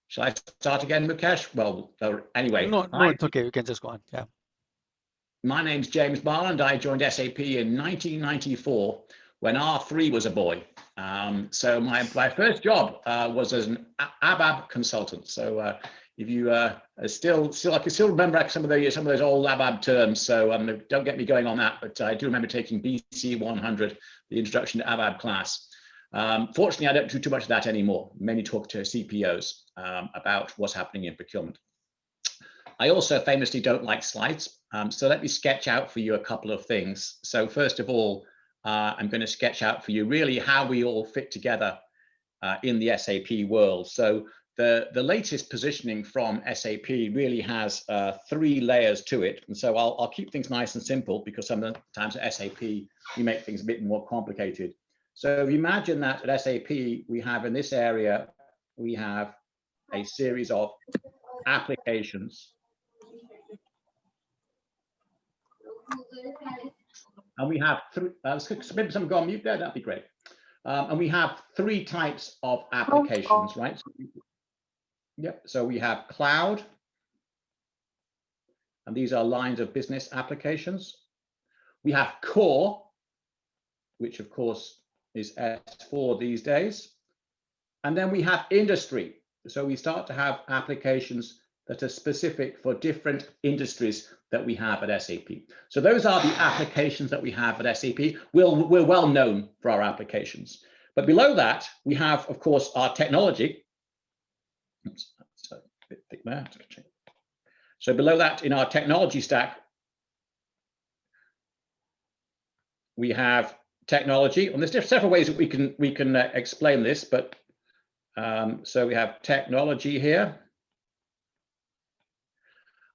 Shall I start again, Mukesh? Well, anyway. No, it's okay. You can just go on. Yeah. My name's James Barland. I joined SAP in 1994 when R3 was a boy. So my first job was as an ABAP consultant. So if you still, I can still remember some of those old ABAP terms. So don't get me going on that, but I do remember taking BC 100, the Introduction to ABAP class. Fortunately, I don't do too much of that anymore. Many talk to CPOs about what's happening in procurement. I also famously don't like slides. So let me sketch out for you a couple of things. So first of all, I'm going to sketch out for you really how we all fit together in the SAP world. So the latest positioning from SAP really has 3 layers to it. And so I'll keep things nice and simple because sometimes at SAP, we make things a bit more complicated. So if you imagine that at SAP, we have in this area, we have a series of applications. And we have maybe someone go on mute there, that'd be great. And we have 3 types of applications, right? So, yep, so we have cloud, and these are lines of business applications. We have core, which of course is S4 these days. And then we have industry. So we start to have applications that are specific for different industries that we have at SAP. So those are the applications that we have at SAP. We're well known for our applications. But below that, we have, of course, our technology. Oops, that's a bit thick there. So below that, in our technology stack, we have technology. And there's several ways that we can explain this, but so we have technology here.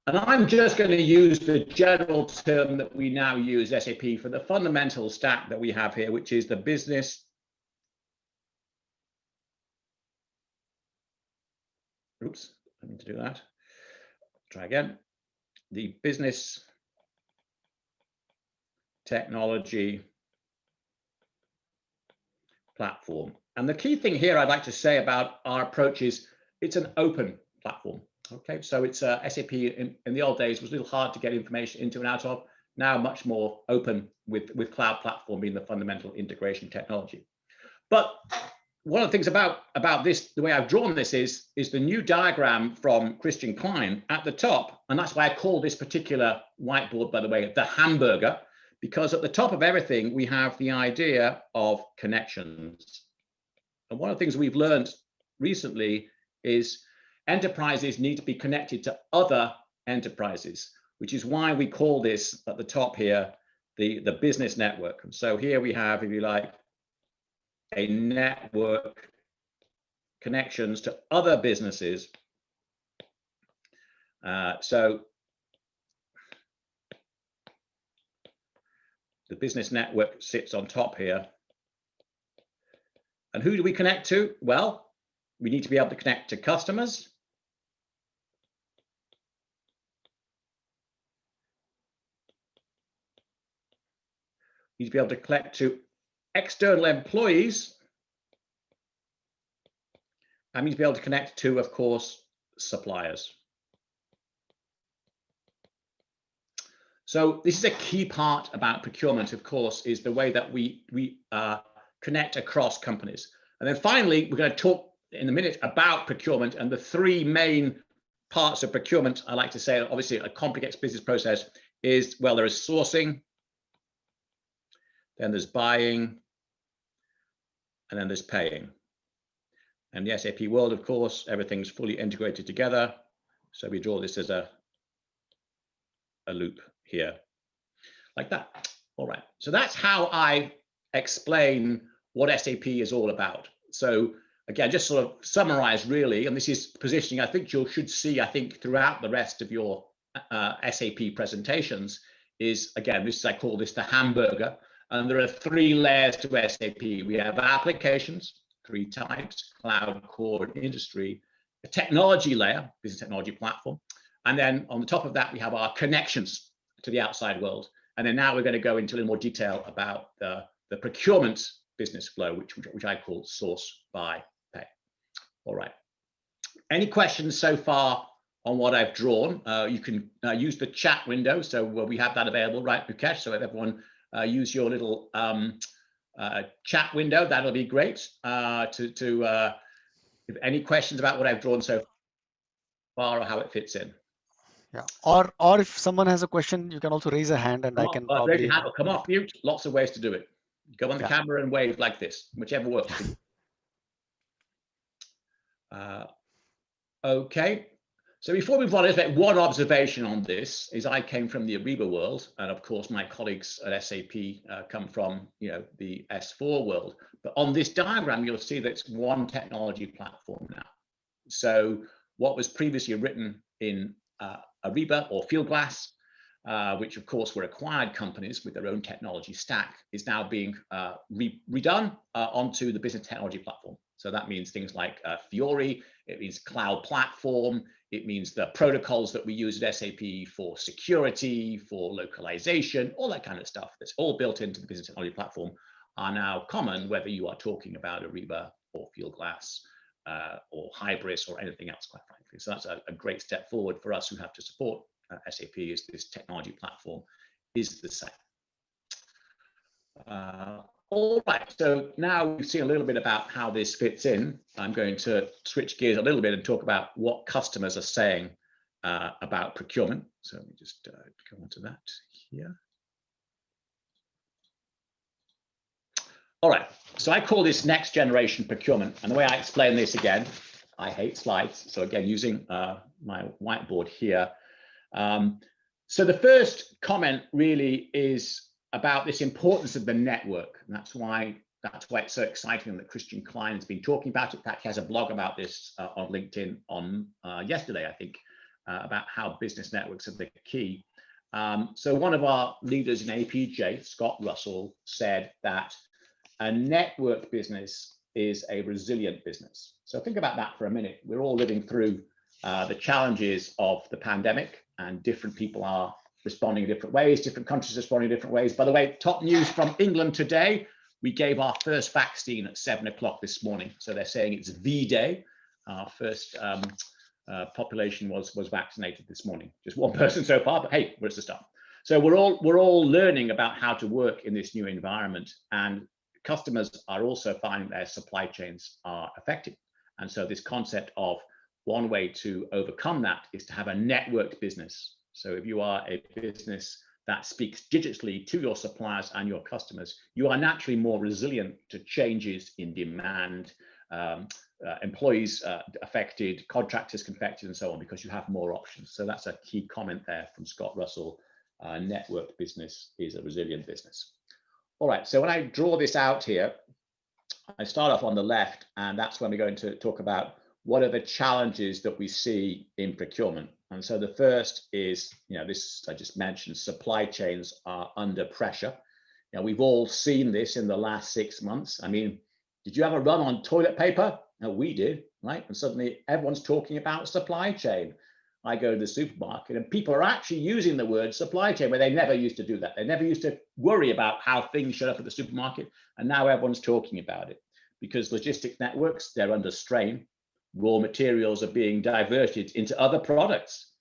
And I'm just going to use the general term that we now use, SAP, for the fundamental stack that we have here, which is the business. Oops, I need to do that. Try again. The business technology platform. And the key thing here I'd like to say about our approach is it's an open platform. Okay, so it's SAP in the old days was a little hard to get information into and out of. Now much more open with cloud platform being the fundamental integration technology. But one of the things about this, the way I've drawn this is the new diagram from Christian Klein at the top, and that's why I call this particular whiteboard, by the way, the hamburger, because at the top of everything we have the idea of connections. And one of the things we've learned recently is enterprises need to be connected to other enterprises, which is why we call this at the top here the business network. And so here we have, if you like, a network connections to other businesses. So the business network sits on top here. And who do we connect to? Well, we need to be able to connect to customers. We need to be able to connect to external employees. And we need to be able to connect to, of course, suppliers. So this is a key part about procurement, of course, is the way that we connect across companies. And then finally, we're going to talk in a minute about procurement, and the 3 main parts of procurement, I like to say, obviously a complex business process is, well, there is sourcing, then there's buying, and then there's paying. And the SAP world, of course, everything's fully integrated together. So we draw this as a loop here, like that. All right, so that's how I explain what SAP is all about. So again, just sort of summarize really, and this is positioning I think you should see, I think, throughout the rest of your SAP presentations is, again, this, I call this the hamburger, and there are 3 layers to SAP. We have applications, 3 types, cloud, core, and industry, a technology layer, business technology platform, and then on the top of that, we have our connections to the outside world. And then now we're going to go into a little more detail about the procurement business flow, which I call source, buy, pay. All right. Any questions so far on what I've drawn? You can use the chat window. So we have that available, right, Mukesh? So if everyone use your little chat window, that'll be great. If any questions about what I've drawn so far or how it fits in. Yeah. Or if someone has a question, you can also raise a hand and I can Raise probably your hand or come off mute. Lots of ways to do it. Go on the camera and wave like this, whichever works for you. Okay. So before we move on, one observation on this is I came from the Ariba world, and of course my colleagues at SAP come from the S4 world. But on this diagram, you'll see that it's one technology platform now. So what was previously written in Ariba or Fieldglass, which of course were acquired companies with their own technology stack, is now being redone onto the business technology platform. So that means things like Fiori, it means cloud platform, it means the protocols that we use at SAP for security, for localization, all that kind of stuff that's all built into the business technology platform are now common, whether you are talking about Ariba or Fieldglass or Hybris or anything else, quite frankly. So that's a great step forward for us who have to support SAP as this technology platform is the same. All right, so now we've seen a little bit about how this fits in. I'm going to switch gears a little bit and talk about what customers are saying about procurement. So let me just go on to that here. All right, so I call this next generation procurement. And the way I explain this again, I hate slides. So again, using my whiteboard here. So the first comment really is about this importance of the network. And that's why it's so exciting that Christian Klein has been talking about it. In fact, he has a blog about this on LinkedIn on yesterday, I think, about how business networks are the key. So one of our leaders in APJ, Scott Russell, said that a network business is a resilient business. So think about that for a minute. We're all living through the challenges of the pandemic, and different people are responding in different ways, different countries responding in different ways. By the way, top news from England today, we gave our first vaccine at 7 o'clock this morning. So they're saying it's V-Day. Our first population was vaccinated this morning. Just one person so far, but hey, where's the start? So we're all learning about how to work in this new environment, and customers are also finding their supply chains are affected. And so this concept of one way to overcome that is to have a networked business. So if you are a business that speaks digitally to your suppliers and your customers, you are naturally more resilient to changes in demand, employees affected, contractors affected, and so on, because you have more options. So that's a key comment there from Scott Russell. Networked business is a resilient business. All right, so when I draw this out here, I start off on the left, and that's when we're going to talk about what are the challenges that we see in procurement. And so the first is, this I just mentioned, supply chains are under pressure. We've all seen this in the last 6 months. I mean, did you have a run on toilet paper? No, we did, right? And suddenly everyone's talking about supply chain. I go to the supermarket and people are actually using the word supply chain, where they never used to do that. They never used to worry about how things showed up at the supermarket. And now everyone's talking about it because logistic networks, they're under strain. Raw materials are being diverted into other products,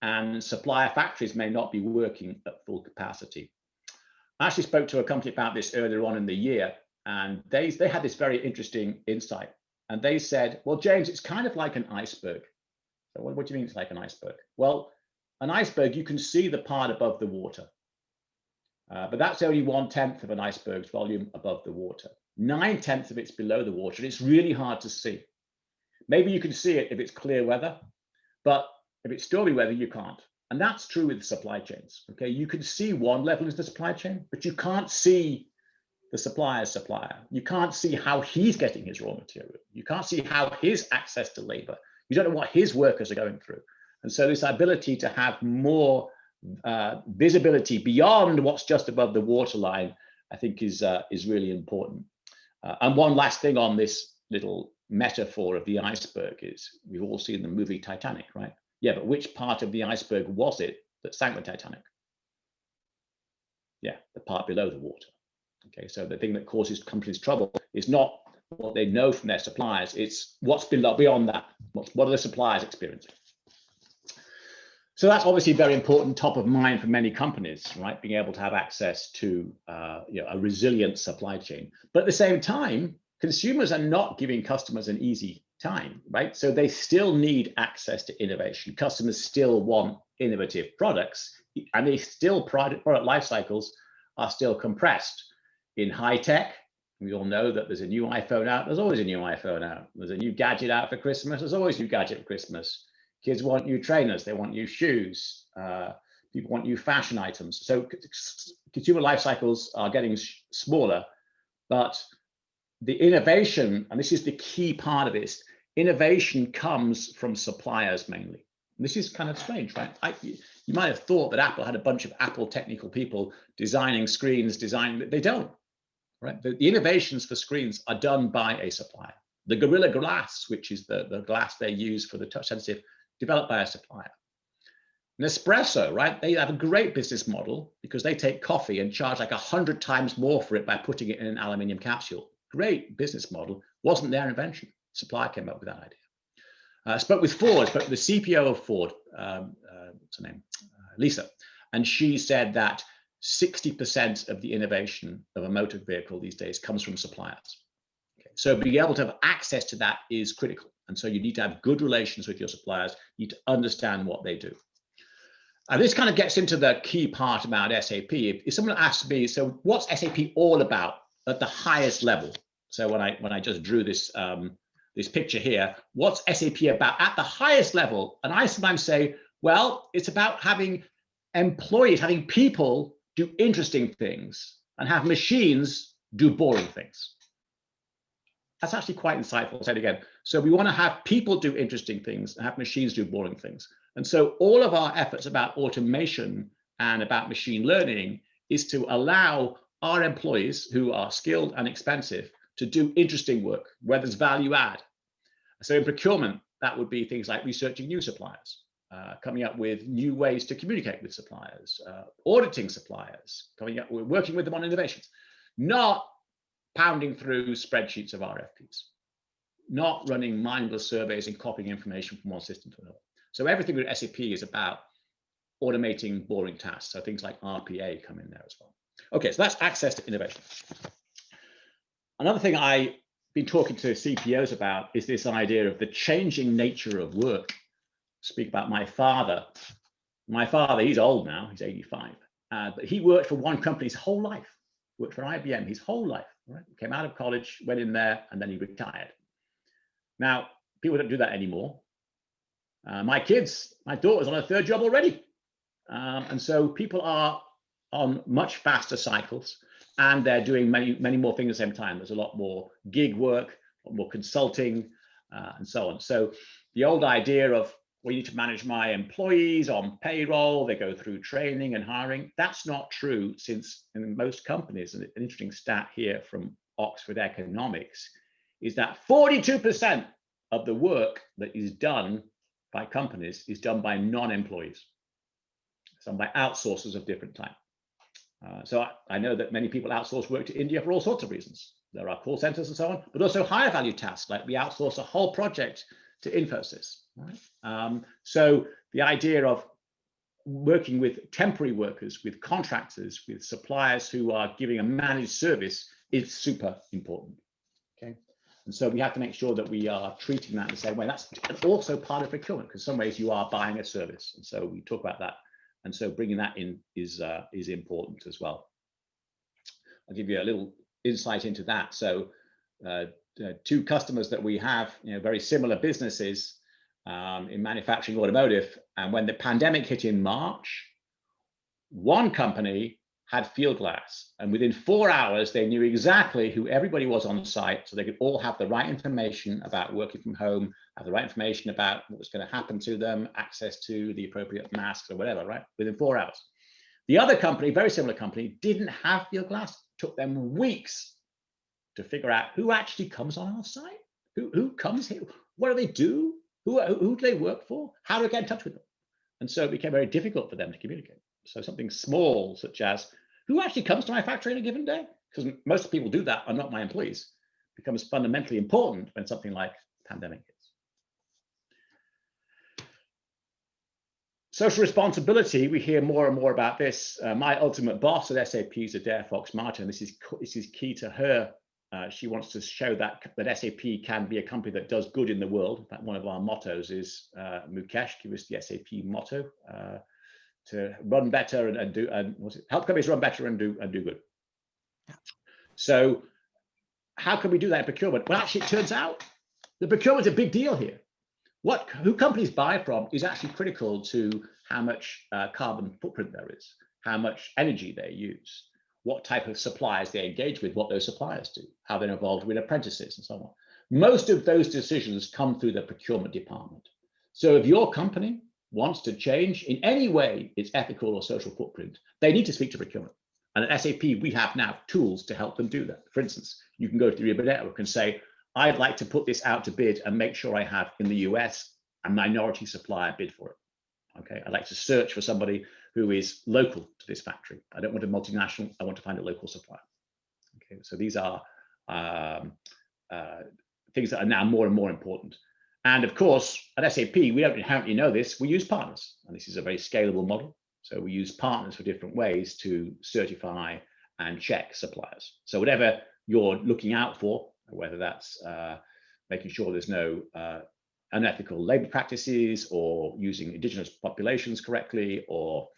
and supplier factories may not be working at full capacity. I actually spoke to a company about this earlier on in the year, and they had this very interesting insight. And they said, well, James, it's kind of like an iceberg. So what do you mean it's like an iceberg? Well, an iceberg, you can see the part above the water, but that's only 1/10 of an iceberg's volume above the water. 9/10 of it's below the water, and it's really hard to see. Maybe you can see it if it's clear weather, but if it's stormy weather, you can't. And that's true with supply chains. Okay, you can see one level of the supply chain, but you can't see the supplier's supplier. You can't see how he's getting his raw material. You can't see how his access to labor. You don't know what his workers are going through. And so this ability to have more visibility beyond what's just above the waterline, I think is really important. And one last thing on this little metaphor of the iceberg is, we've all seen the movie Titanic, right? Yeah, but which part of the iceberg was it that sank the Titanic? Yeah, the part below the water. Okay, so the thing that causes companies trouble is not what they know from their suppliers. It's what's beyond that. What are the suppliers experiencing? So that's obviously very important, top of mind for many companies, right? Being able to have access to a resilient supply chain. But at the same time, consumers are not giving customers an easy time, right? So they still need access to innovation. Customers still want innovative products, and they still product life cycles are still compressed. In high tech, we all know that there's a new iPhone out. There's always a new iPhone out. There's a new gadget out for Christmas. There's always a new gadget for Christmas. Kids want new trainers. They want new shoes. People want new fashion items. So consumer life cycles are getting smaller, but the innovation, and this is the key part of this, innovation comes from suppliers mainly. And this is kind of strange, right? You might have thought that Apple had a bunch of Apple technical people designing screens, they don't, right? The innovations for screens are done by a supplier. The Gorilla Glass, which is the glass they use for the touch sensitive, developed by a supplier. Nespresso, right? They have a great business model because they take coffee and charge like 100 times more for it by putting it in an aluminium capsule. Great business model. Wasn't their invention. Supplier came up with that idea. I spoke with Ford, spoke with the CPO of Ford, what's her name? Lisa. And she said that 60% of the innovation of a motor vehicle these days comes from suppliers. Okay. So being able to have access to that is critical. And so you need to have good relations with your suppliers. You need to understand what they do. And this kind of gets into the key part about SAP. If someone asks me, so what's SAP all about at the highest level? So when I just drew this this picture here, what's SAP about at the highest level? And I sometimes say, well, it's about having employees, having people do interesting things and have machines do boring things. That's actually quite insightful. I'll say it again. So we want to have people do interesting things and have machines do boring things. And so all of our efforts about automation and about machine learning is to allow our employees who are skilled and expensive to do interesting work where there's value add. So in procurement, that would be things like researching new suppliers, coming up with new ways to communicate with suppliers, auditing suppliers, working with them on innovations, not pounding through spreadsheets of RFPs, not running mindless surveys and copying information from one system to another. So everything with SAP is about automating boring tasks. So things like RPA come in there as well. Okay, so that's access to innovation. Another thing I've been talking to CPOs about is this idea of the changing nature of work. Speak about my father. My father, he's old now, he's 85, but he worked for one company his whole life, worked for IBM his whole life, right? Came out of college, went in there, and then he retired. Now, people don't do that anymore. My daughter's on her third job already. And so people are on much faster cycles, and they're doing many more things at the same time. There's a lot more gig work, a lot more consulting, and so on. So the old idea of, we need to manage my employees on payroll, they go through training and hiring, that's not true, since in most companies, and an interesting stat here from Oxford Economics, is that 42% of the work that is done by companies is done by non-employees, some by outsourcers of different type. So I know that many people outsource work to India for all sorts of reasons. There are call centers and so on, but also higher value tasks, like we outsource a whole project to Infosys. Right? So the idea of working with temporary workers, with contractors, with suppliers who are giving a managed service is super important. Okay, and so we have to make sure that we are treating that the same way. That's also part of procurement, because in some ways you are buying a service, and so we talk about that. And so bringing that in is important as well. I'll give you a little insight into that. So two customers that we have, very similar businesses in manufacturing, automotive, and when the pandemic hit in March, one company had field glass, and within 4 hours they knew exactly who everybody was on site, so they could all have the right information about working from home, have the right information about what was going to happen to them, access to the appropriate masks or whatever, right? Within 4 hours. The other company, very similar company, didn't have field glass. Took them weeks to figure out who actually comes on our site, who comes here, what do they do, who do they work for, how do I get in touch with them? And so it became very difficult for them to communicate. So something small, such as who actually comes to my factory in a given day, because most people do that are not my employees, becomes fundamentally important when something like pandemic hits. Social responsibility, we hear more and more about this. My ultimate boss at SAP is Adaire Fox-Martin. This is key to her. She wants to show that SAP can be a company that does good in the world. In fact, one of our mottos is, Mukesh, give us the SAP motto, to run better and help companies run better and do good. So how can we do that in procurement? Well, actually, it turns out the procurement is a big deal here. Who companies buy from is actually critical to how much carbon footprint there is, how much energy they use, what type of suppliers they engage with, what those suppliers do, how they're involved with apprentices and so on. Most of those decisions come through the procurement department. So if your company wants to change in any way its ethical or social footprint, they need to speak to procurement. And at SAP, we have now tools to help them do that. For instance, you can go to the Ariba network and say, I'd like to put this out to bid and make sure I have in the US a minority supplier bid for it. Okay, I'd like to search for somebody who is local to this factory. I don't want a multinational, I want to find a local supplier. Okay, so these are things that are now more and more important. And of course, at SAP, we don't inherently know this, we use partners. And this is a very scalable model. So we use partners for different ways to certify and check suppliers. So whatever you're looking out for, whether that's making sure there's no unethical labor practices or using indigenous populations correctly or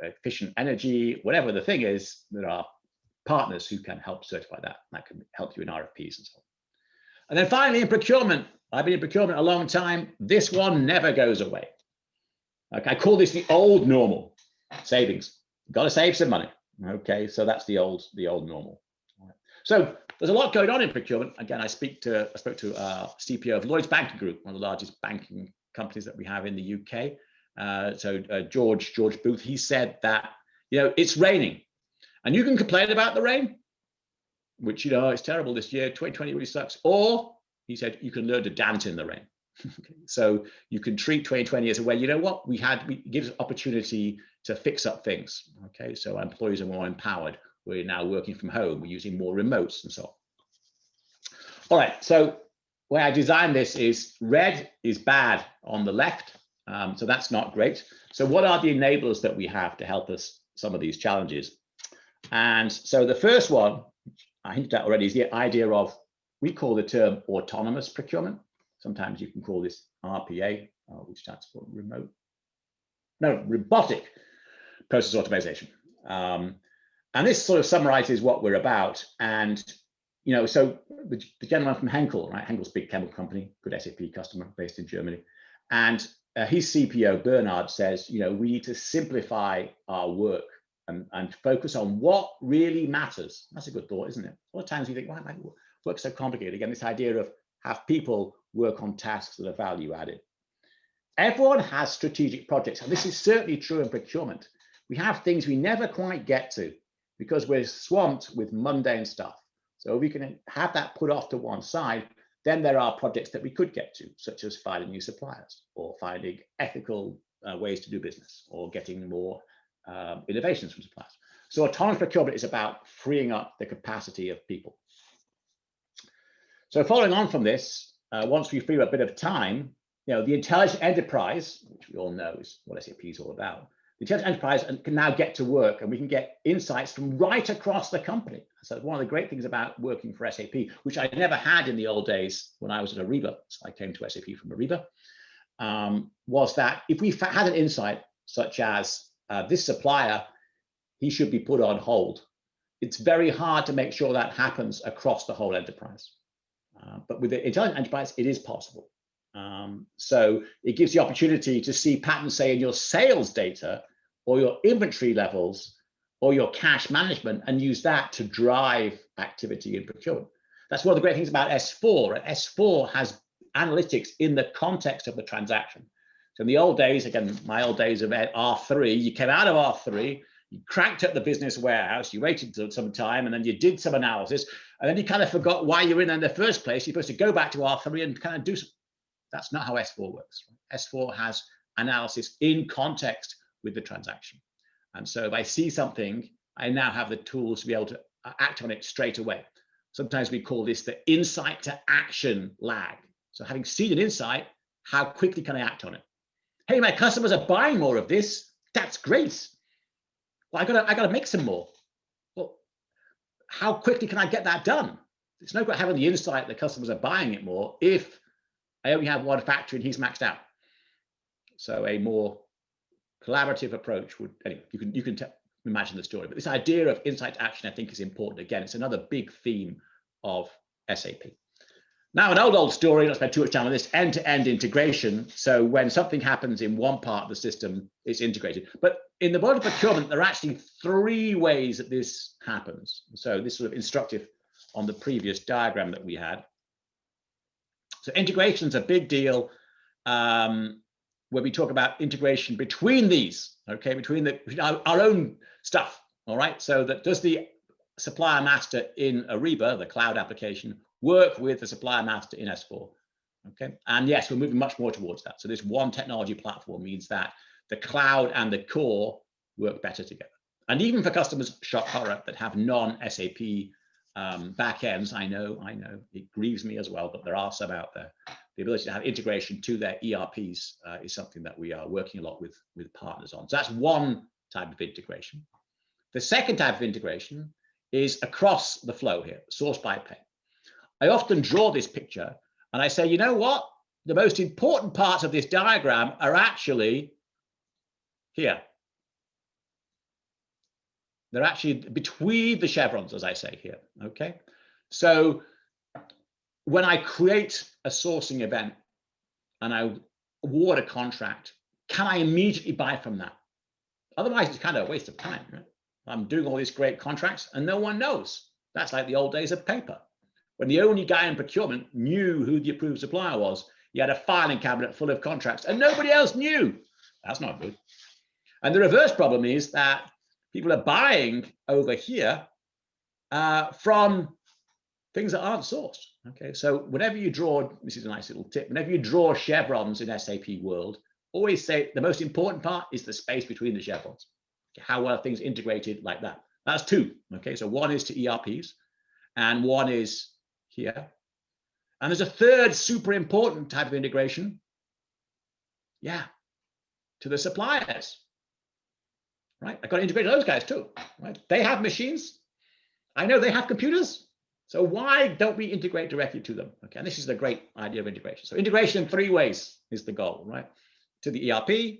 efficient energy, whatever the thing is, there are partners who can help certify that. That can help you in RFPs and so on. And then finally, in procurement, I've been in procurement a long time. This one never goes away. Okay, I call this the old normal, savings. You've got to save some money. Okay, so that's the old normal. So there's a lot going on in procurement. Again, I spoke to CPO of Lloyds Banking Group, one of the largest banking companies that we have in the UK. George Booth, he said that, it's raining and you can complain about the rain, which, it's terrible this year, 2020 really sucks. Or he said, you can learn to dance in the rain. Okay. So you can treat 2020 as a way, you know what, it gives opportunity to fix up things. Okay, so our employees are more empowered. We're now working from home. We're using more remotes and so on. All right, so the way I designed this is red is bad on the left. So that's not great. So what are the enablers that we have to help us some of these challenges? And so the first one, I hinted at already, is the idea of, we call the term autonomous procurement. Sometimes you can call this RPA, which stands for robotic process automation. And this sort of summarizes what we're about. And, so the gentleman from Henkel, right? Henkel's a big chemical company, good SAP customer based in Germany. And his CPO, Bernard, says, we need to simplify our work and focus on what really matters. That's a good thought, isn't it? A lot of times we think, why might work so complicated? Again, this idea of have people work on tasks that are value added. Everyone has strategic projects, and this is certainly true in procurement. We have things we never quite get to because we're swamped with mundane stuff. So if we can have that put off to one side, then there are projects that we could get to, such as finding new suppliers or finding ethical ways to do business or getting more innovations from suppliers. So autonomous procurement is about freeing up the capacity of people. So following on from this, once we free up a bit of time, the intelligent enterprise, which we all know is what SAP is all about, the intelligent enterprise can now get to work and we can get insights from right across the company. So one of the great things about working for SAP, which I never had in the old days when I was at Ariba, so I came to SAP from Ariba, was that if we had an insight such as this supplier, he should be put on hold, it's very hard to make sure that happens across the whole enterprise. But with the intelligent enterprise, it is possible. So it gives the opportunity to see patterns, say, in your sales data or your inventory levels or your cash management and use that to drive activity in procurement. That's one of the great things about S4. S4 has analytics in the context of the transaction. So in the old days, again, my old days of R3, you came out of R3, you cranked up the business warehouse, you waited some time, and then you did some analysis, and then you kind of forgot why you were in there in the first place. You're supposed to go back to R3 and kind of do some. That's not how S4 works. S4 has analysis in context with the transaction. And so if I see something, I now have the tools to be able to act on it straight away. Sometimes we call this the insight to action lag. So having seen an insight, how quickly can I act on it? Hey, my customers are buying more of this. That's great. Well, I gotta make some more. Well, how quickly can I get that done? It's no good having the insight that customers are buying it more if I only have one factory and he's maxed out. So a more collaborative approach would, anyway, you can imagine the story. But this idea of insight to action, I think, is important. Again, it's another big theme of SAP. Now, an old story, not spend too much time on this, end-to-end integration. So when something happens in one part of the system, it's integrated. But in the world of procurement, there are actually 3 ways that this happens. So this is sort of instructive on the previous diagram that we had. So integration is a big deal where we talk about integration between these, okay, between our own stuff, all right? So that does the supplier master in Ariba, the cloud application, work with the supplier master in S4, okay? And yes, we're moving much more towards that. So this one technology platform means that the cloud and the core work better together. And even for customers, shock horror, that have non-SAP backends, I know, it grieves me as well, but there are some out there. The ability to have integration to their ERPs is something that we are working a lot with partners on. So that's one type of integration. The second type of integration is across the flow here, source by pay. I often draw this picture and I say, you know what? The most important parts of this diagram are actually here. They're actually between the chevrons, as I say here, okay? So when I create a sourcing event and I award a contract, can I immediately buy from that? Otherwise, it's kind of a waste of time, right? I'm doing all these great contracts and no one knows. That's like the old days of paper, when the only guy in procurement knew who the approved supplier was. He had a filing cabinet full of contracts and nobody else knew. That's not good. And the reverse problem is that people are buying over here from things that aren't sourced. Okay, so whenever you draw, this is a nice little tip, whenever you draw chevrons in SAP world, always say the most important part is the space between the chevrons. Okay, how well things integrated like that. That's 2. Okay, so one is to ERPs and one is here. And there's a third super important type of integration. Yeah, to the suppliers. Right, I've got to integrate those guys too. Right, they have machines. I know they have computers. So why don't we integrate directly to them? Okay, and this is the great idea of integration. So integration in 3 ways is the goal, right? To the ERP,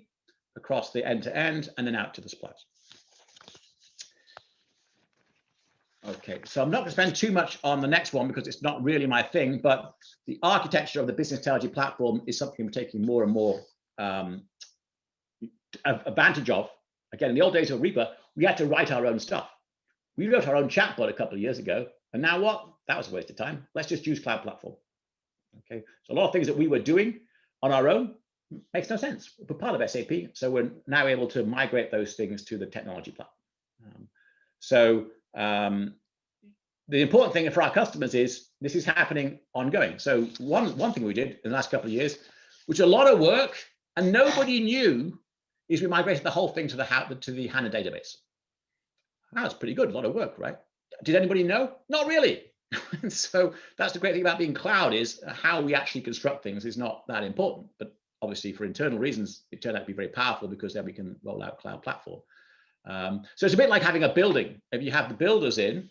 across the end-to-end, and then out to the suppliers. Okay, so I'm not going to spend too much on the next one because it's not really my thing, but the architecture of the business technology platform is something we're taking more and more advantage of. Again, in the old days of Ariba, we had to write our own stuff. We wrote our own chatbot a couple of years ago, and now what? That was a waste of time. Let's just use cloud platform. Okay, so a lot of things that we were doing on our own makes no sense. We're part of SAP, so we're now able to migrate those things to the technology platform. The important thing for our customers is this is happening ongoing. So one thing we did in the last couple of years, which is a lot of work and nobody knew, is we migrated the whole thing to the HANA database. That was pretty good, a lot of work, right? Did anybody know? Not really. So that's the great thing about being cloud, is how we actually construct things is not that important. But obviously for internal reasons, it turned out to be very powerful because then we can roll out cloud platform. So it's a bit like having a building. If you have the builders in,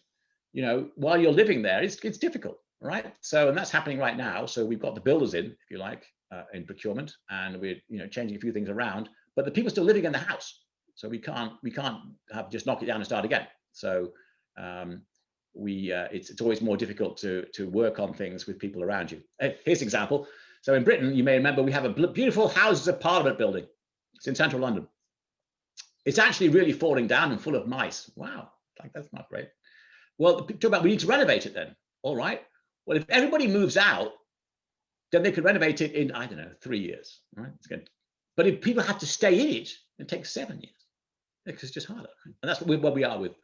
you know, while you're living there, it's difficult, right? So, and that's happening right now. So we've got the builders in, if you like, in procurement, and we're, you know, changing a few things around, but the people still living in the house. So we can't have just knock it down and start again. So it's always more difficult to work on things with people around you. Here's an example. So in Britain, you may remember we have a beautiful Houses of Parliament building. It's in central London. It's actually really falling down and full of mice. Wow, like that's not great. Well, talk about we need to renovate it then. All right. Well, if everybody moves out, then they could renovate it in, I don't know, 3 years. Right? It's good. But if people have to stay in it, it takes 7 years. Because it's just harder. And that's where we are with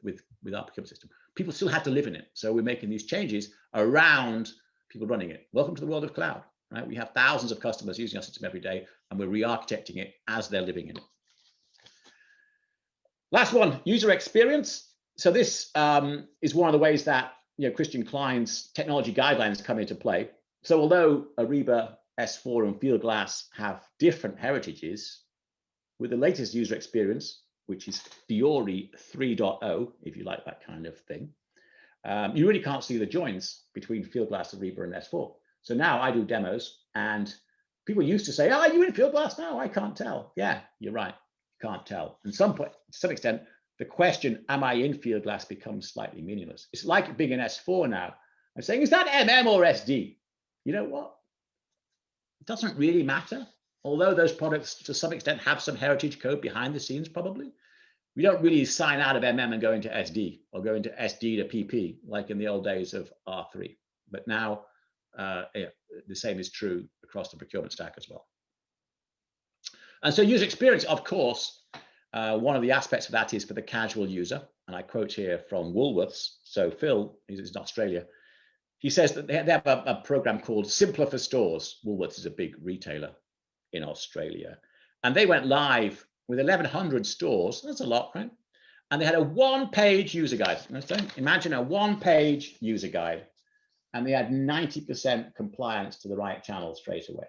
our procurement system. People still have to live in it. So we're making these changes around people running it. Welcome to the world of cloud. Right? We have thousands of customers using our system every day, and we're re-architecting it as they're living in it. Last one, user experience. So this is one of the ways that Christian Klein's technology guidelines come into play. So although Ariba, S4, and Fieldglass have different heritages, with the latest user experience, which is Fiori 3.0, if you like that kind of thing, you really can't see the joins between Fieldglass, Ariba, and S4. So now I do demos, and people used to say, "Are you in Fieldglass now? I can't tell." Yeah, you're right, can't tell. And to some extent, the question, "Am I in Fieldglass?" becomes slightly meaningless. It's like being in S4 now and saying, "Is that MM or SD?" You know what? It doesn't really matter. Although those products, to some extent, have some heritage code behind the scenes, probably. We don't really sign out of MM and go into SD or go into SD to PP like in the old days of R3. But now the same is true across the procurement stack as well. And so user experience, of course, one of the aspects of that is for the casual user. And I quote here from Woolworths. So Phil, he's in Australia. He says that they have a program called Simpler for Stores. Woolworths is a big retailer in Australia. And they went live with 1,100 stores. That's a lot, right? And they had a one-page user guide. Imagine a one-page user guide. And they had 90% compliance to the right channel straight away.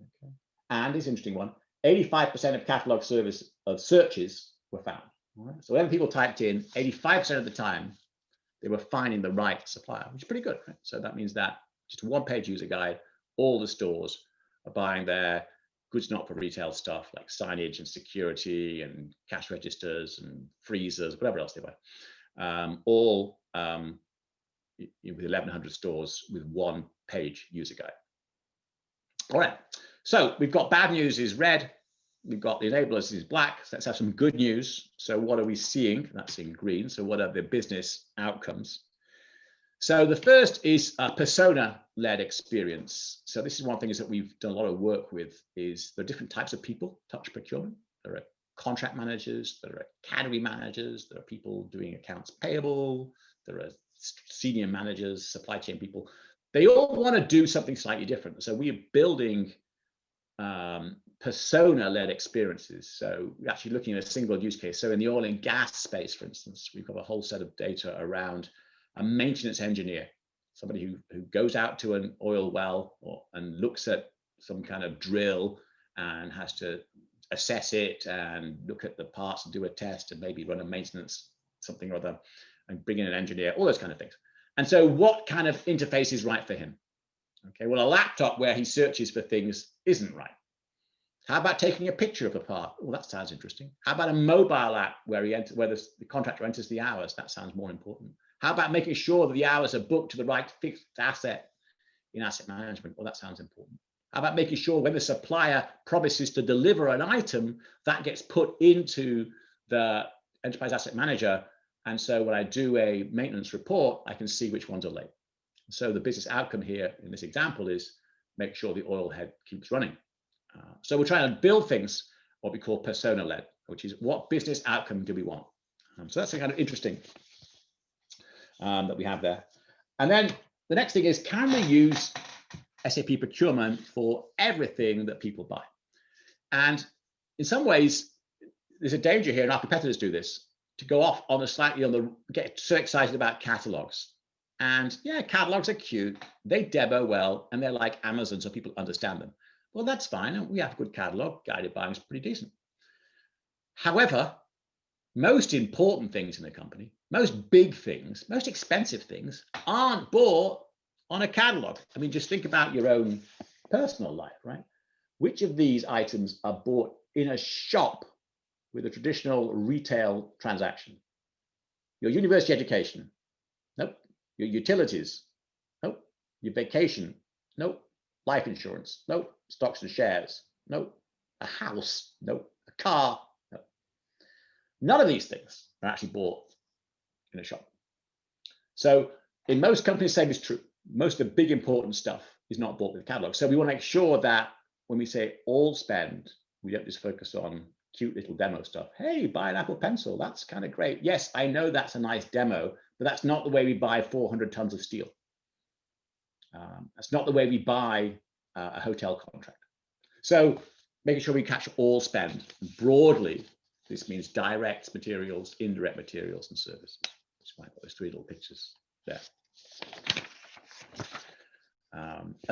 Okay. And this interesting one, 85% of catalog searches were found. Right? So when people typed in, 85% of the time, they were finding the right supplier, which is pretty good. Right? So that means that just a one-page user guide, all the stores are buying their goods not for retail stuff like signage and security and cash registers and freezers, whatever else they buy, all with 1,100 stores with one-page user guide. All right, so we've got bad news is red. We've got the enablers is black. So let's have some good news. So what are we seeing? That's in green. So what are the business outcomes? So the first is a persona-led experience. So this is one of the things that we've done a lot of work with is the different types of people touch procurement. There are contract managers, there are category managers, there are people doing accounts payable, there are senior managers, supply chain people. They all want to do something slightly different. So we are building persona-led experiences. So we're actually looking at a single use case. So in the oil and gas space, for instance, we've got a whole set of data around a maintenance engineer, somebody who goes out to an oil well and looks at some kind of drill and has to assess it and look at the parts and do a test and maybe run a maintenance something or other and bring in an engineer, all those kind of things. And so what kind of interface is right for him? Okay, well, a laptop where he searches for things isn't right. How about taking a picture of a part? Well, that sounds interesting. How about a mobile app where the contractor enters the hours? That sounds more important. How about making sure that the hours are booked to the right fixed asset in asset management? Well, that sounds important. How about making sure when the supplier promises to deliver an item, that gets put into the enterprise asset manager. And so when I do a maintenance report, I can see which ones are late. So the business outcome here in this example is make sure the oil head keeps running. So we're trying to build things, what we call persona-led, which is what business outcome do we want? So that's kind of interesting that we have there. And then the next thing is, can we use SAP procurement for everything that people buy? And in some ways, there's a danger here, and our competitors do this, to go off on get so excited about catalogs. And yeah, catalogs are cute, they demo well, and they're like Amazon, so people understand them. Well, that's fine. We have a good catalog. Guided buying is pretty decent. However, most important things in the company, most big things, most expensive things aren't bought on a catalog. I mean, just think about your own personal life, right? Which of these items are bought in a shop with a traditional retail transaction? Your university education? Nope. Your utilities? Nope. Your vacation? Nope. Life insurance? Nope. Stocks and shares? Nope. A house? Nope. A car? Nope. None of these things are actually bought in a shop. So in most companies, the same is true. Most of the big important stuff is not bought with a catalog. So we want to make sure that when we say all spend, we don't just focus on cute little demo stuff. Hey, buy an Apple Pencil. That's kind of great. Yes, I know that's a nice demo, but that's not the way we buy 400 tons of steel. That's not the way we buy a hotel contract. So making sure we catch all spend. Broadly, this means direct materials, indirect materials, and services. That's why I've got those three little pictures there.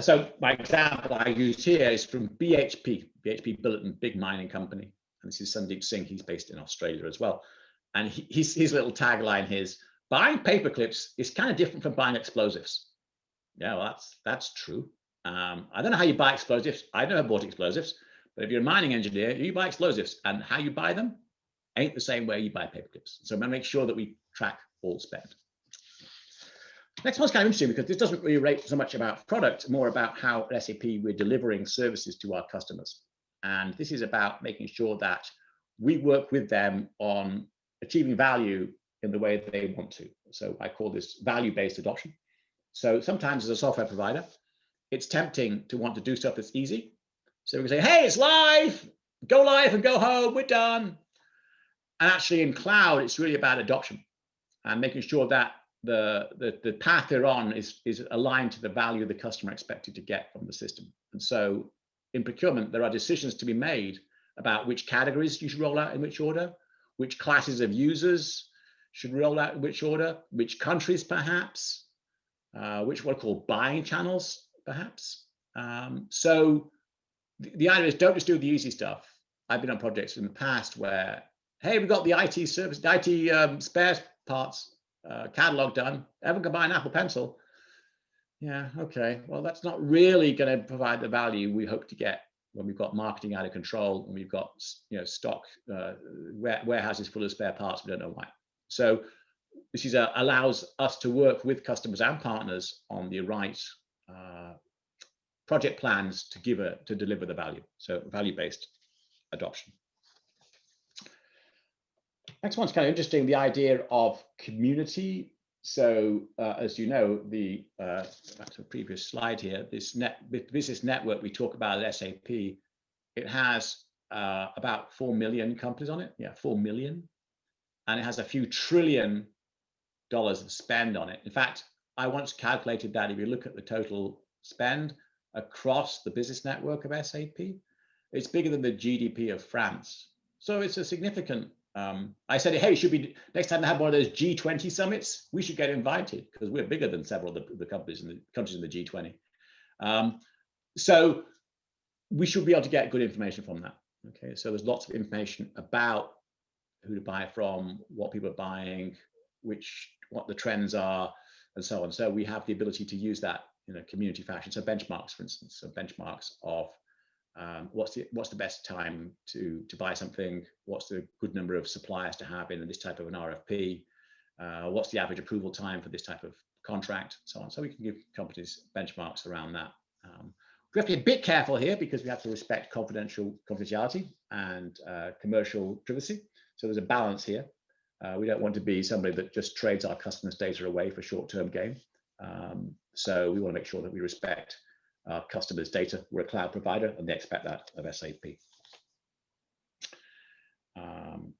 So my example I used here is from BHP Billiton, big mining company. And this is Sandeep Singh, he's based in Australia as well. And his little tagline is, buying paper clips is kind of different from buying explosives. Yeah, well, that's true. I don't know how you buy explosives. I've never bought explosives, but if you're a mining engineer, you buy explosives, and how you buy them ain't the same way you buy paper clips. So I'm going to make sure that we track all spend. Next one's kind of interesting because this doesn't really rate so much about product, more about how at SAP we're delivering services to our customers. And this is about making sure that we work with them on achieving value in the way they want to. So I call this value-based adoption. So sometimes as a software provider, it's tempting to want to do stuff that's easy. So we can say, hey, it's live, go live and go home, we're done. And actually in cloud, it's really about adoption and making sure that the path they're on is aligned to the value the customer expected to get from the system. And so in procurement, there are decisions to be made about which categories you should roll out in which order, which classes of users should roll out in which order, which countries perhaps, which what are called buying channels perhaps. So the idea is don't just do the easy stuff. I've been on projects in the past where, hey, we've got the IT service, the IT spare parts catalog done. Everyone can buy an Apple Pencil. Yeah, okay. Well, that's not really going to provide the value we hope to get when we've got marketing out of control and we've got stock warehouses full of spare parts. We don't know why. So this is allows us to work with customers and partners on the right project plans to deliver the value. So value-based adoption. Next one's kind of interesting, the idea of community. So as you know, back to the previous slide here, this business network we talk about at SAP, it has about 4 million companies on it. Yeah, 4 million. And it has a few $1 trillion of spend on it. In fact, I once calculated that if you look at the total spend across the business network of SAP, it's bigger than the GDP of France. So it's a significant, I said, hey, should be next time they have one of those G20 summits, we should get invited because we're bigger than several of the countries in the G20. So we should be able to get good information from that. Okay, so there's lots of information about who to buy from, what people are buying, what the trends are, and so on. So we have the ability to use that in a community fashion. So benchmarks, for instance, so benchmarks of what's the best time to buy something, what's the good number of suppliers to have in this type of an RFP, what's the average approval time for this type of contract, so on. So we can give companies benchmarks around that. We have to be a bit careful here because we have to respect confidentiality and commercial privacy. So there's a balance here. We don't want to be somebody that just trades our customers' data away for short-term gain. So we want to make sure that we respect our customers' data. We're a cloud provider, and they expect that of SAP.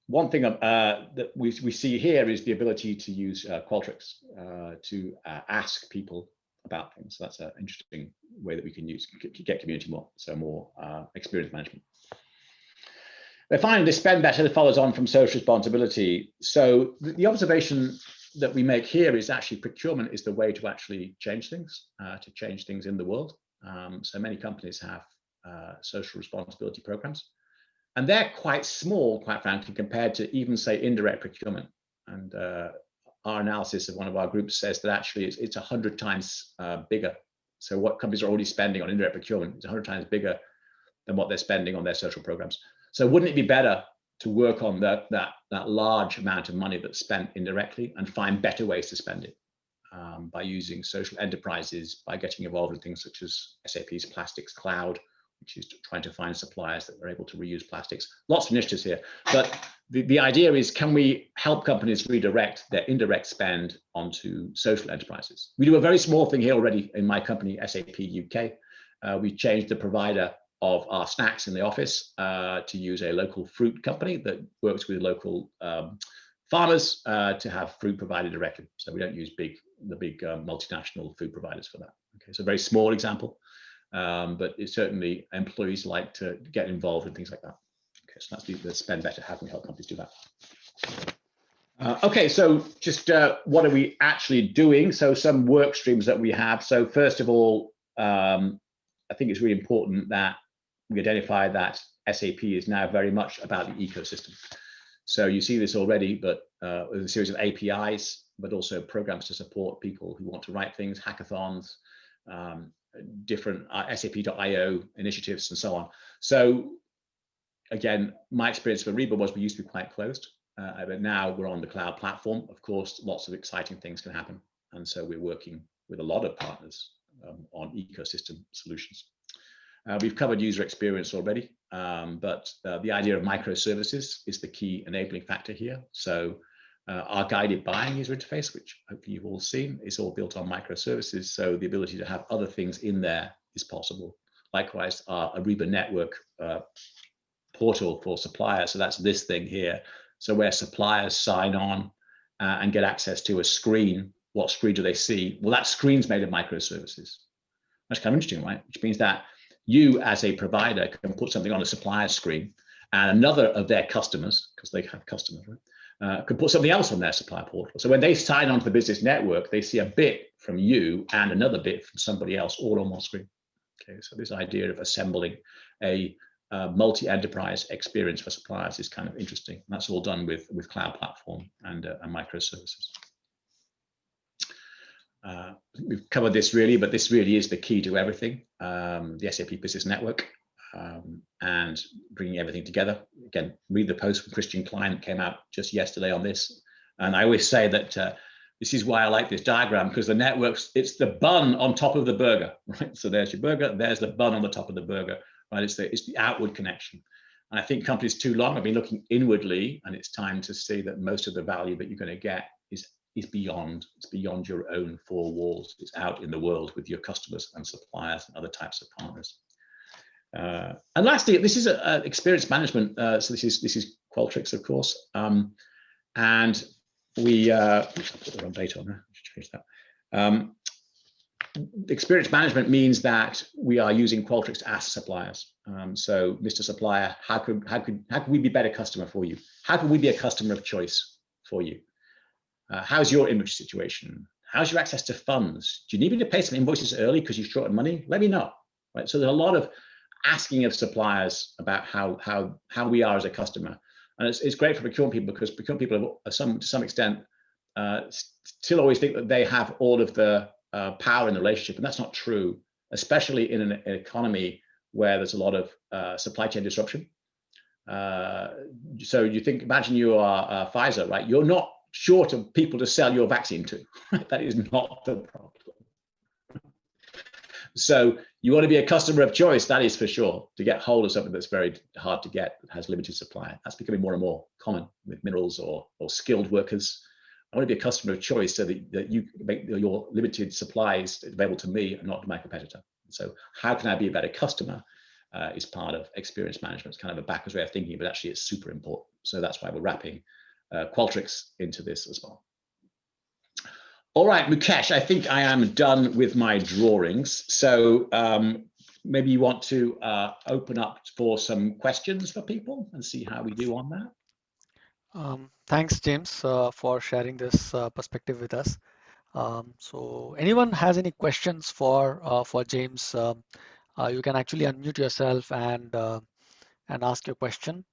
One thing that we see here is the ability to use Qualtrics to ask people about things. So that's an interesting way that we can get community more experience management. They find the spend better that follows on from social responsibility. So the observation that we make here is actually procurement is the way to actually change things in the world. So many companies have social responsibility programs, and they're quite small, quite frankly, compared to even say indirect procurement. And our analysis of one of our groups says that actually it's 100 times bigger. So what companies are already spending on indirect procurement is 100 times bigger than what they're spending on their social programs. So wouldn't it be better to work on that large amount of money that's spent indirectly and find better ways to spend it by using social enterprises, by getting involved in things such as SAP's Plastics Cloud, which is trying to find suppliers that are able to reuse plastics. Lots of initiatives here, but the idea is, can we help companies redirect their indirect spend onto social enterprises? We do a very small thing here already in my company, SAP UK. We changed the provider of our snacks in the office to use a local fruit company that works with local farmers to have fruit provided directly. So we don't use the big multinational food providers for that. Okay, so a very small example, but it's certainly employees like to get involved in things like that. Okay, so that's the spend better. How can we help companies do that? Okay, so just what are we actually doing? So some work streams that we have. So first of all, I think it's really important that we identify that SAP is now very much about the ecosystem. So you see this already, but with a series of APIs, but also programs to support people who want to write things, hackathons, different SAP.io initiatives, and so on. So again, my experience with Ariba was we used to be quite closed, but now we're on the cloud platform. Of course, lots of exciting things can happen. And so we're working with a lot of partners on ecosystem solutions. We've covered user experience already, but the idea of microservices is the key enabling factor here. So our guided buying user interface, which hopefully you've all seen, is all built on microservices. So the ability to have other things in there is possible. Likewise, our Ariba network portal for suppliers. So that's this thing here. So where suppliers sign on and get access to a screen, what screen do they see? Well, that screen's made of microservices. That's kind of interesting, right? Which means that you as a provider can put something on a supplier screen and another of their customers, because they have customers, right, can put something else on their supplier portal. So when they sign on to the business network, they see a bit from you and another bit from somebody else all on one screen. Okay, so this idea of assembling a multi-enterprise experience for suppliers is kind of interesting. And that's all done with cloud platform and microservices. We've covered this really, but this really is the key to everything. The SAP Business Network and bringing everything together. Again, read the post from Christian Klein that came out just yesterday on this. And I always say that this is why I like this diagram, because the networks, it's the bun on top of the burger, right? So there's your burger, there's the bun on the top of the burger, right? It's the outward connection. And I think companies too long have been looking inwardly, and it's time to see that most of the value that you're going to get is beyond. It's beyond your own four walls. It's out in the world with your customers and suppliers and other types of partners. And lastly, this is experience management. So this is Qualtrics, of course. And we put the wrong date on there. I should change that. Experience management means that we are using Qualtrics to ask suppliers. So, Mr. Supplier, how could we be a better customer for you? How can we be a customer of choice for you? How's your inventory situation? How's your access to funds? Do you need me to pay some invoices early because you're short of money? Let me know. Right. So there's a lot of asking of suppliers about how we are as a customer, and it's great for procurement people, because procurement people to some extent still always think that they have all of the power in the relationship, and that's not true, especially in an economy where there's a lot of supply chain disruption. So imagine you are Pfizer, right? You're not short of people to sell your vaccine to. That is not the problem. So you want to be a customer of choice, that is for sure. To get hold of something that's very hard to get, that has limited supply. That's becoming more and more common with minerals or skilled workers. I want to be a customer of choice so that you make your limited supplies available to me and not to my competitor. So how can I be a better customer is part of experience management. It's kind of a backwards way of thinking, but actually it's super important. So that's why we're wrapping Qualtrics into this as well. All right, Mukesh, I think I am done with my drawings. So maybe you want to open up for some questions for people and see how we do on that. Thanks, James, for sharing this perspective with us. So anyone has any questions for James, you can actually unmute yourself and ask your question.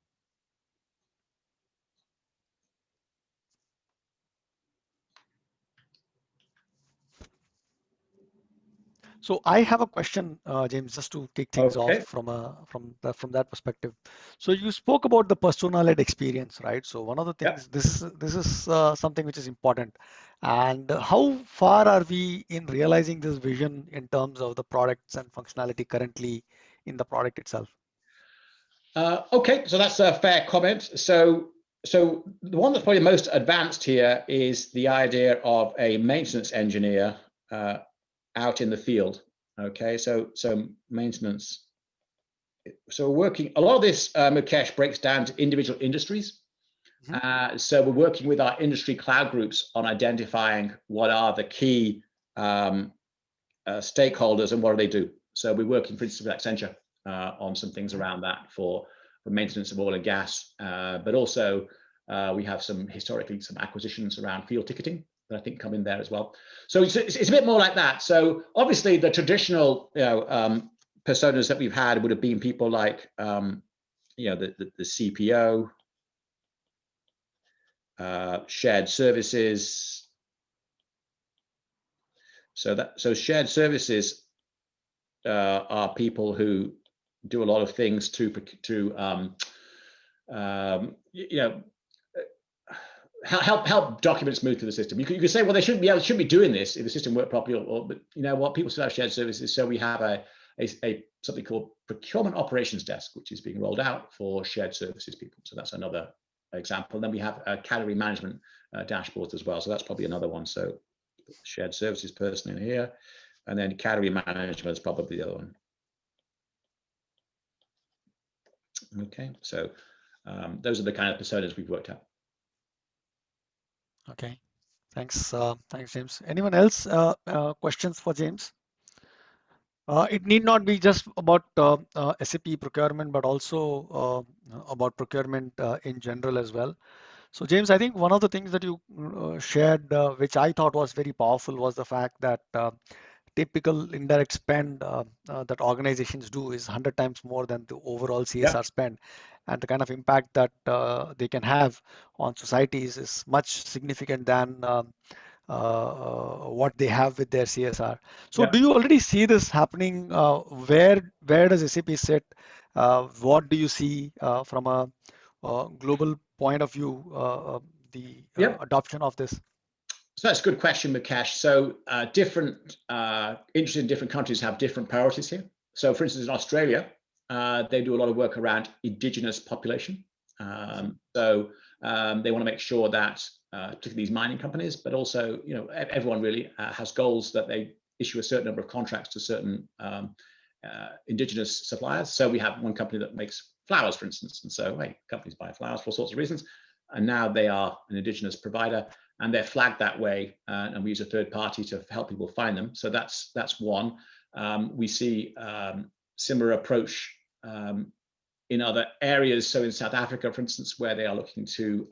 So I have a question, James, just to kick things off from that perspective. So you spoke about the persona-led experience, right? So one of the things, this is something which is important. And how far are we in realizing this vision in terms of the products and functionality currently in the product itself? Okay, so that's a fair comment. So the one that's probably most advanced here is the idea of a maintenance engineer out in the field. Okay, so maintenance. So we're working, a lot of this, Mukesh, breaks down to individual industries. So we're working with our industry cloud groups on identifying what are the key stakeholders and what do they do. So we're working, for instance, with Accenture on some things around that for maintenance of oil and gas, but also We have historically some acquisitions around field ticketing that I think come in there as well. So it's a bit more like that. So obviously the traditional personas that we've had would have been people like the CPO, shared services. So shared services are people who do a lot of things to help documents move through the system. You could say, well, they shouldn't be doing this if the system worked properly, but you know what, people still have shared services. So we have something called procurement operations desk, which is being rolled out for shared services people. So that's another example. Then we have category management dashboards as well. So that's probably another one. So shared services person in here, and then category management is probably the other one. Okay, so those are the kind of personas we've worked out. Okay, thanks, thanks, James. Anyone else questions for James? It need not be just about SAP procurement, but also about procurement in general as well. So James, I think one of the things that you shared, which I thought was very powerful, was the fact that typical indirect spend that organizations do is 100 times more than the overall CSR spend, and the kind of impact that they can have on societies is much significant than what they have with their CSR. So do you already see this happening? Where does SAP sit? What do you see from a global point of view, the adoption of this? So that's a good question, Mukesh. So different interests in different countries have different priorities here. So for instance, in Australia, they do a lot of work around indigenous population. So they want to make sure that particularly these mining companies, but also everyone really has goals that they issue a certain number of contracts to certain indigenous suppliers. So we have one company that makes flowers, for instance, and so companies buy flowers for all sorts of reasons, and now they are an indigenous provider, and they're flagged that way, and we use a third party to help people find them. So that's one. We see similar approach in other areas. So in South Africa, for instance, where they are looking to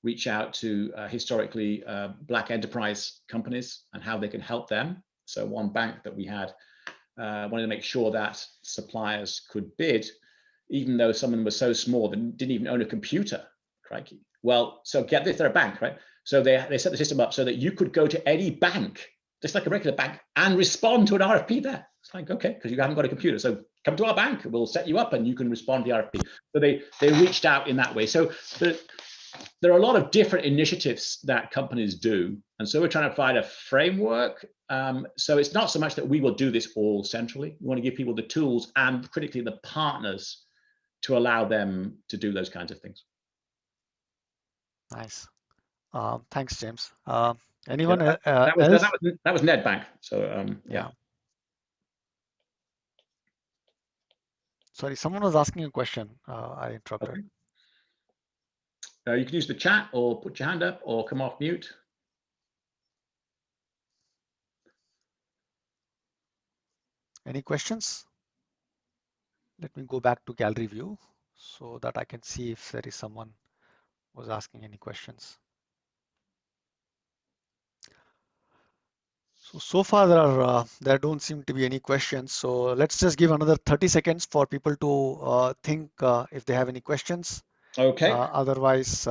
reach out to historically Black enterprise companies and how they can help them. So one bank that we had wanted to make sure that suppliers could bid, even though someone was so small that didn't even own a computer. Crikey. Well, so get this, they're a bank, right? So they set the system up so that you could go to any bank, just like a regular bank, and respond to an RFP there. It's like, okay, because you haven't got a computer. So come to our bank, we'll set you up and you can respond to the RFP. So they reached out in that way. So there are a lot of different initiatives that companies do. And so we're trying to find a framework. So it's not so much that we will do this all centrally. We want to give people the tools and critically the partners to allow them to do those kinds of things. Nice. Thanks, James. Anyone else? That was Nedbank. So yeah. Sorry, someone was asking a question. I interrupted. Okay. You can use the chat or put your hand up or come off mute. Any questions? Let me go back to gallery view so that I can see if there is someone who was asking any questions. So far there don't seem to be any questions. So let's just give another 30 seconds for people to think if they have any questions. Okay. Otherwise,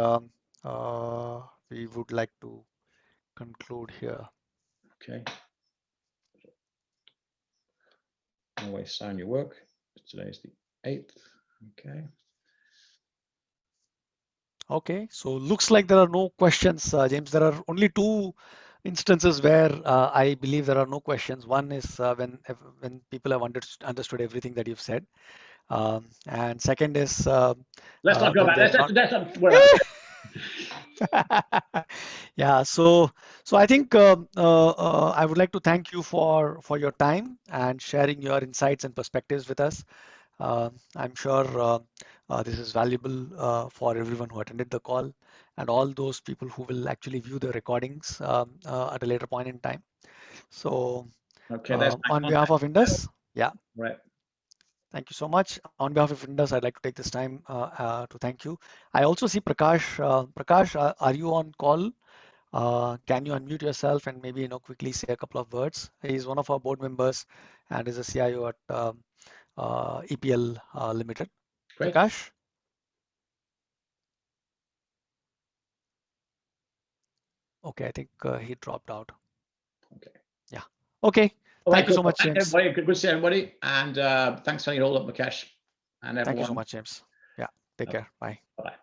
we would like to conclude here. Okay. Always sign your work. Today is the 8th. Okay. Okay. So looks like there are no questions, James. There are only two instances where I believe there are no questions. One is when people have understood everything that you've said, and second is let's not go back. Let's not yeah. So I think I would like to thank you for your time and sharing your insights and perspectives with us. I'm sure this is valuable for everyone who attended the call and all those people who will actually view the recordings at a later point in time. So okay, on behalf of INDUS, yeah. Right. Thank you so much. On behalf of INDUS, I'd like to take this time to thank you. I also see Prakash. Prakash, are you on call? Can you unmute yourself and maybe quickly say a couple of words? He's one of our board members and is a CIO at EPL Limited. Great. Prakash? Okay, I think he dropped out. Okay. Yeah. Okay. Thank you so much, James. Everybody. Good to see everybody. And thanks for your all up, Mukesh and everyone. Thank you so much, James. Yeah. Take care. Bye. Bye-bye.